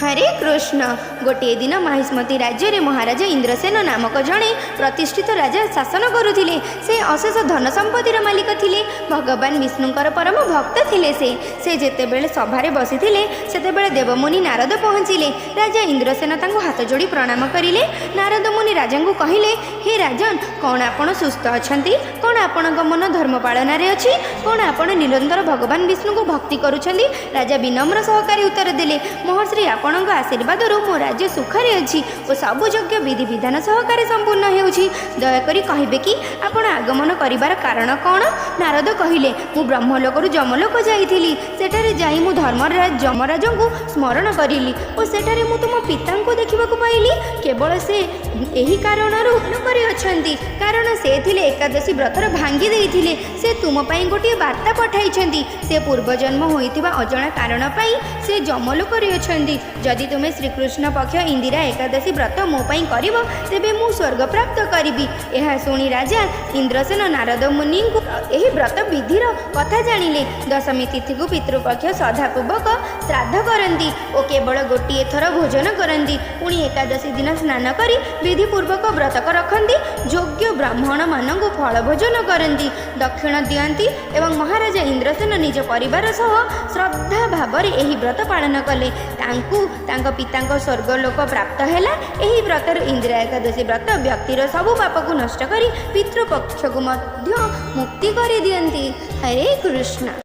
हरे कृष्ण। गोटे दिन महिष्मती राज्य में महाराजा इंद्रसेन नामक जड़े प्रतिष्ठित राजा शासन करुले। से अशेष धन संपत्तिर मालिक थिले। भगवान विष्णुकर परम भक्त थिले। से जेतेबेले सभारे बसिथिले सेतेबेले देवमुनि नारद पहुँचिले। राजा इंद्रसेन तांको हाथ जोड़ी प्रणाम करिले। नारद मुनि राजा को कहिले, हे राजन, कौन आपण सुस्थ अछंती? कौन आपण मन धर्म पालन अच्छी? कौन आपण निरंतर भगवान विष्णु को भक्ति करुछंती? राजा विनम्र सहकारी उत्तर देले, महर्षि आपणक आशीर्वाद मो राज्य सुखरे अच्छी और सबु यज्ञ विधि विधान सहकारे संपूर्ण होउछि। दयाकरी कहिबे कि आपण आगमन करिवार कारण कौन? नारद कहिले, मु ब्रह्मलोकरु जमलोक जाइथिली। सेठारे जाई मु धर्मराज जमराजंकु स्मरण करिली और सेठारे मु तुम पितांकु देखिबाकु पाइली। केवल से एही कारणरु लोकरे अछंती, कारण से थिले एकादशी व्रतर भांगी देइथिले। से तुम पई गोटे वार्ता पठाइछंती। से पूर्वजन्म होइतिबा अजଣା कारण पई से जमलोकरे अछंती। जदि तुम्हें श्रीकृष्ण पक्ष इंदिरा एकादशी व्रत मो पई करिवो तेबे मु स्वर्ग प्राप्त करिबी। एहा सुनी राजा इंद्रसेन नारद मुनि को एही व्रत विधिर कथा जानिले। दशमी तिथि को पितृपक्ष श्रद्धापूर्वक श्राद्ध करती और केवल गोटे थर भोजन करती। पुणी एकादशी दिन स्नान करी विधिपूर्वक व्रतक रखती। योग्य ब्राह्मण मानक फल भोजन करती, दक्षिण दियंती एवं महाराजा इंद्रसेन निज परिवार सह श्रद्धा भाव एही व्रत पालन कले। तांको पितांको स्वर्गलोक प्राप्त हैला। एही व्रतर इंदिरा एकादशी व्रत व्यक्तिर सबु पाप को नष्ट करी पितृपक्ष को मध्य मुक्ति करि दियंती। हरे कृष्ण।